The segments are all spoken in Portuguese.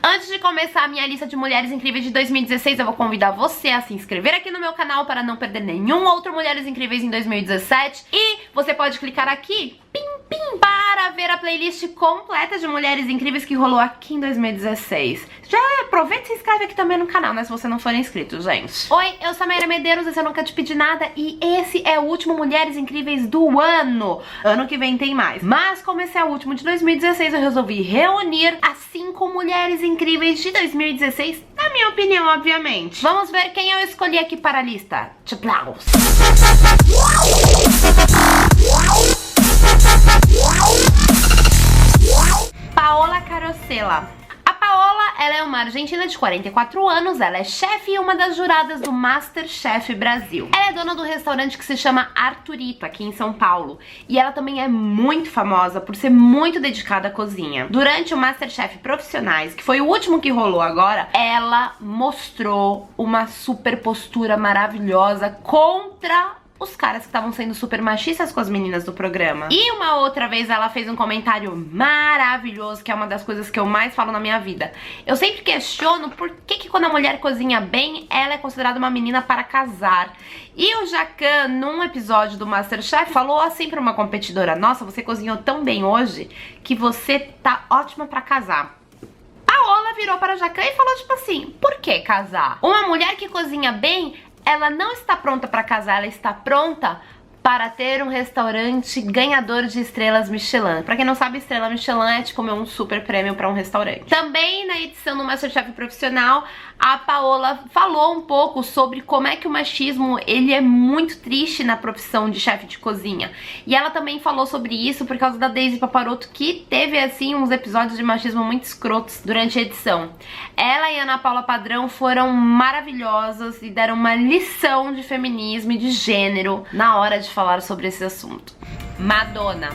Antes de começar a minha lista de mulheres incríveis de 2016, eu vou convidar você a se inscrever aqui no meu canal para não perder nenhum outro Mulheres Incríveis em 2017. E você pode clicar aqui, para ver a playlist completa de Mulheres Incríveis que rolou aqui em 2016. Já aproveita e se inscreve aqui também no canal, né, se você não for inscrito, gente. Oi, eu sou a Mayra Medeiros, esse eu Nunca Te Pedi Nada e esse é o último Mulheres Incríveis do ano. Ano que vem tem mais. Mas como esse é o último de 2016, eu resolvi reunir as 5 Mulheres Incríveis de 2016, na minha opinião, obviamente. Vamos ver quem eu escolhi aqui para a lista. Tchaplaus! Paola Carosella. A Paola, ela é uma argentina de 44 anos, ela é chefe e uma das juradas do MasterChef Brasil. Ela é dona do restaurante que se chama Arturito, aqui em São Paulo. E ela também é muito famosa por ser muito dedicada à cozinha. Durante o MasterChef Profissionais, que foi o último que rolou agora, ela mostrou uma super postura maravilhosa contra os caras que estavam sendo super machistas com as meninas do programa. E uma outra vez ela fez um comentário maravilhoso, que é uma das coisas que eu mais falo na minha vida. Eu sempre questiono por que quando a mulher cozinha bem, ela é considerada uma menina para casar. E o Jacan, num episódio do MasterChef, falou assim pra uma competidora: nossa, você cozinhou tão bem hoje que você tá ótima pra casar. Paola virou para o Jacan e falou tipo assim: por que casar? Uma mulher que cozinha bem, ela não está pronta para casar, ela está pronta para ter um restaurante ganhador de estrelas Michelin. Pra quem não sabe, estrela Michelin é tipo um super prêmio para um restaurante. Também na edição do MasterChef Profissional, a Paola falou um pouco sobre como é que o machismo, ele é muito triste na profissão de chefe de cozinha. E ela também falou sobre isso por causa da Daisy Paparoto, que teve, assim, uns episódios de machismo muito escrotos durante a edição. Ela e a Ana Paula Padrão foram maravilhosas e deram uma lição de feminismo e de gênero na hora de falar sobre esse assunto. Madonna.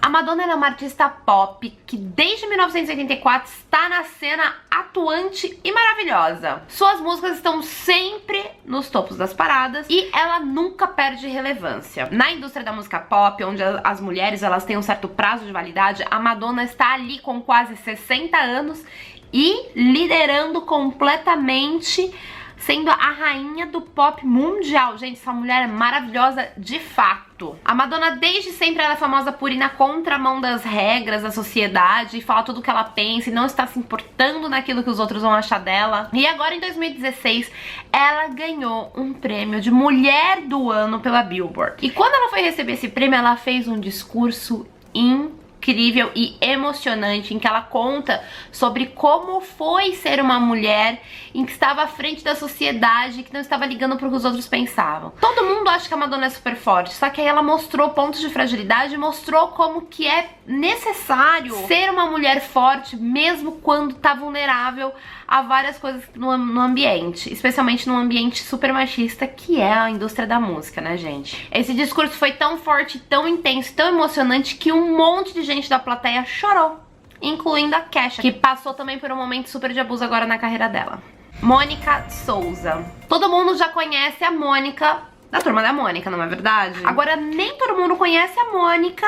A Madonna é uma artista pop que desde 1984 está na cena atuante e maravilhosa. Suas músicas estão sempre nos topos das paradas e ela nunca perde relevância. Na indústria da música pop, onde as mulheres elas têm um certo prazo de validade, a Madonna está ali com quase 60 anos e liderando completamente, sendo a rainha do pop mundial. Gente, essa mulher é maravilhosa de fato. A Madonna desde sempre ela é famosa por ir na contramão das regras da sociedade e falar tudo o que ela pensa e não estar se importando naquilo que os outros vão achar dela. E agora em 2016 ela ganhou um prêmio de Mulher do Ano pela Billboard. E quando ela foi receber esse prêmio, ela fez um discurso incrível e emocionante, em que ela conta sobre como foi ser uma mulher em que estava à frente da sociedade, que não estava ligando para o que os outros pensavam. Todo mundo acha que a Madonna é super forte, só que aí ela mostrou pontos de fragilidade e mostrou como que é necessário ser uma mulher forte mesmo quando tá vulnerável a várias coisas no ambiente, especialmente num ambiente super machista que é a indústria da música, né, gente? Esse discurso foi tão forte, tão intenso, tão emocionante que um monte de gente da plateia chorou, incluindo a Kesha, que passou também por um momento super de abuso agora na carreira dela. Mônica Souza. Todo mundo já conhece a Mônica da Turma da Mônica, não é verdade? Agora, nem todo mundo conhece a Mônica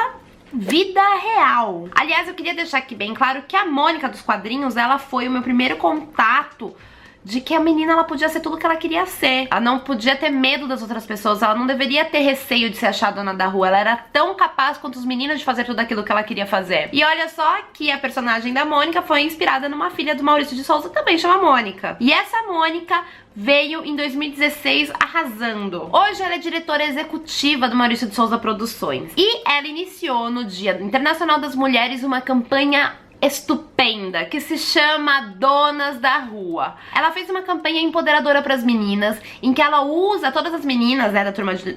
vida real. Aliás, eu queria deixar aqui bem claro que a Mônica dos quadrinhos, ela foi o meu primeiro contato de que a menina ela podia ser tudo que ela queria ser. Ela não podia ter medo das outras pessoas, ela não deveria ter receio de ser a dona da rua. Ela era tão capaz quanto os meninos de fazer tudo aquilo que ela queria fazer. E olha só que a personagem da Mônica foi inspirada numa filha do Maurício de Souza, que também chama Mônica. E essa Mônica veio em 2016 arrasando. Hoje ela é diretora executiva do Maurício de Souza Produções. E ela iniciou no Dia Internacional das Mulheres uma campanha estupenda que se chama Donas da Rua. Ela fez uma campanha empoderadora para as meninas, em que ela usa todas as meninas, né,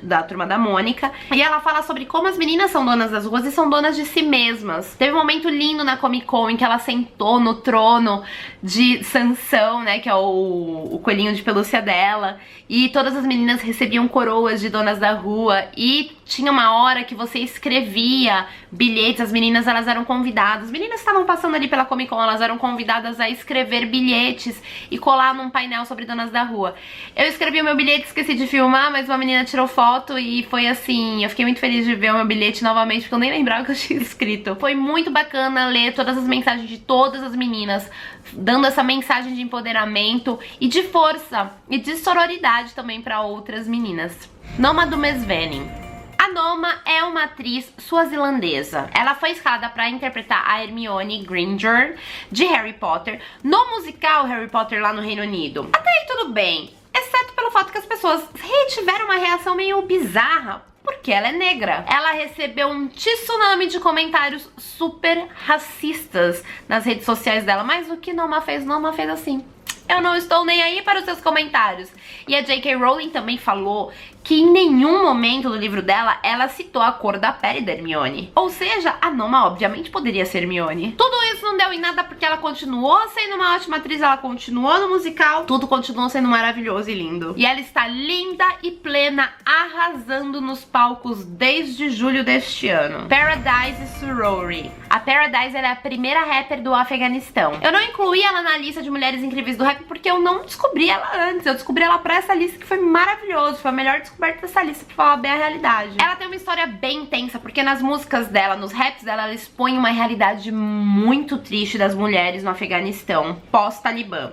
da turma da Mônica, e ela fala sobre como as meninas são donas das ruas e são donas de si mesmas. Teve um momento lindo na Comic Con em que ela sentou no trono de Sansão, né, que é o coelhinho de pelúcia dela, e todas as meninas recebiam coroas de donas da rua, e tinha uma hora que você escrevia bilhetes, as meninas elas eram convidadas, as meninas estavam passando ali pela Comic Con, elas eram convidadas a escrever bilhetes e colar num painel sobre donas da rua. Eu escrevi o meu bilhete, esqueci de filmar, mas uma menina tirou foto e foi assim, eu fiquei muito feliz de ver o meu bilhete novamente, porque eu nem lembrava que eu tinha escrito. Foi muito bacana ler todas as mensagens de todas as meninas, dando essa mensagem de empoderamento e de força e de sororidade também para outras meninas. Noma Dumesvenning. A Noma é uma atriz suazilandesa. Ela foi escalada para interpretar a Hermione Granger de Harry Potter no musical Harry Potter lá no Reino Unido. Até aí tudo bem, exceto pelo fato que as pessoas tiveram uma reação meio bizarra, porque ela é negra. Ela recebeu um tsunami de comentários super racistas nas redes sociais dela, mas o que Noma fez? Noma fez assim: eu não estou nem aí para os seus comentários. E a J.K. Rowling também falou que em nenhum momento do livro dela ela citou a cor da pele da Hermione. Ou seja, a Noma obviamente poderia ser Hermione. Tudo isso não deu em nada porque ela continuou sendo uma ótima atriz, ela continuou no musical, tudo continuou sendo maravilhoso e lindo. E ela está linda e plena, arrasando nos palcos desde julho deste ano. Paradise Surori. A Paradise ela é a primeira rapper do Afeganistão. Eu não incluí ela na lista de mulheres incríveis do rap porque eu não descobri ela antes. Eu descobri ela pra essa lista, que foi maravilhoso. Foi a melhor descoberta dessa lista, pra falar bem a realidade. Ela tem uma história bem intensa, porque nas músicas dela, nos raps dela, ela expõe uma realidade muito triste das mulheres no Afeganistão, pós-Talibã.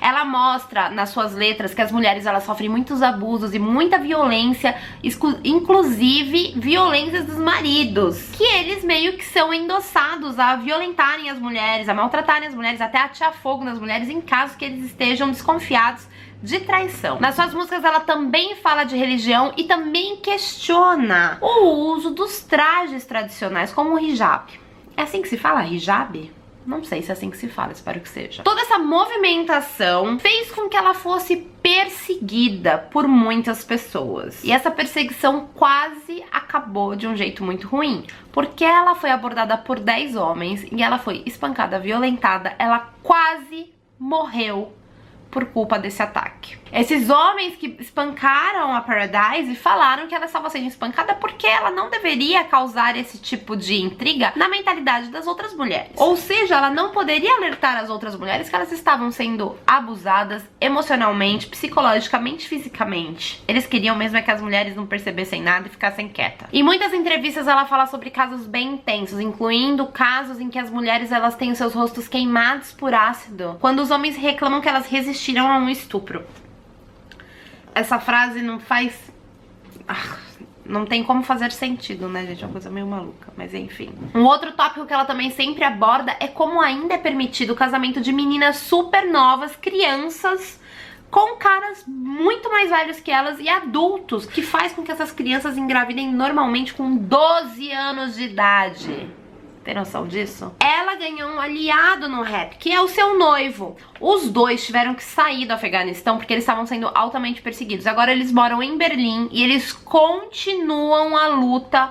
Ela mostra nas suas letras que as mulheres elas sofrem muitos abusos e muita violência, inclusive violências dos maridos, que eles meio que são endossados a violentarem as mulheres, a maltratarem as mulheres, até a atirar fogo nas mulheres em caso que eles estejam desconfiados de traição. Nas suas músicas ela também fala de religião e também questiona o uso dos trajes tradicionais, como o hijab. É assim que se fala? Hijab? Não sei se é assim que se fala, espero que seja. Toda essa movimentação fez com que ela fosse perseguida por muitas pessoas. E essa perseguição quase acabou de um jeito muito ruim, porque ela foi abordada por 10 homens e ela foi espancada, violentada, ela quase morreu por culpa desse ataque. Esses homens que espancaram a Paradise falaram que ela estava sendo espancada porque ela não deveria causar esse tipo de intriga na mentalidade das outras mulheres. Ou seja, ela não poderia alertar as outras mulheres que elas estavam sendo abusadas emocionalmente, psicologicamente, fisicamente. Eles queriam mesmo é que as mulheres não percebessem nada e ficassem quietas. Em muitas entrevistas ela fala sobre casos bem intensos, incluindo casos em que as mulheres elas têm os seus rostos queimados por ácido, quando os homens reclamam que elas resistiram a um estupro. Essa frase não faz... não tem como fazer sentido, né, gente? É uma coisa meio maluca, mas enfim. Um outro tópico que ela também sempre aborda é como ainda é permitido o casamento de meninas super novas, crianças, com caras muito mais velhos que elas e adultos, que faz com que essas crianças engravidem normalmente com 12 anos de idade. Tem noção disso? Ela ganhou um aliado no rap, que é o seu noivo. Os dois tiveram que sair do Afeganistão porque eles estavam sendo altamente perseguidos. Agora eles moram em Berlim e eles continuam a luta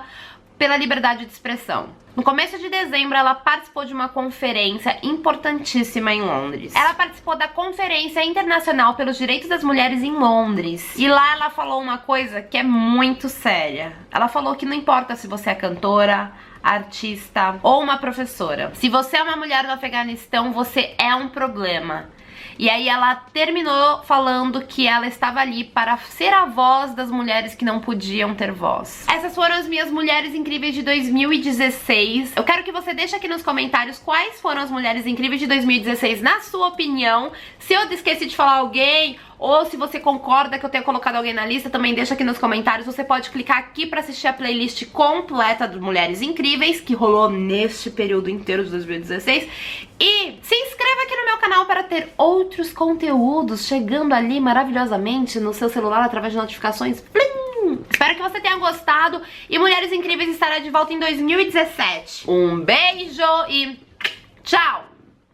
pela liberdade de expressão. No começo de dezembro, ela participou de uma conferência importantíssima em Londres. Ela participou da Conferência Internacional pelos Direitos das Mulheres em Londres. E lá ela falou uma coisa que é muito séria. Ela falou que não importa se você é cantora, artista ou uma professora. Se você é uma mulher do Afeganistão, você é um problema. E aí ela terminou falando que ela estava ali para ser a voz das mulheres que não podiam ter voz. Essas foram as minhas mulheres incríveis de 2016. Eu quero que você deixe aqui nos comentários quais foram as mulheres incríveis de 2016 na sua opinião. Se eu esqueci de falar alguém, ou se você concorda que eu tenha colocado alguém na lista, também deixa aqui nos comentários. Você pode clicar aqui pra assistir a playlist completa de Mulheres Incríveis, que rolou neste período inteiro de 2016. E se inscreva aqui no meu canal para ter outros conteúdos chegando ali maravilhosamente no seu celular através de notificações. Plim! Espero que você tenha gostado e Mulheres Incríveis estará de volta em 2017. Um beijo e tchau!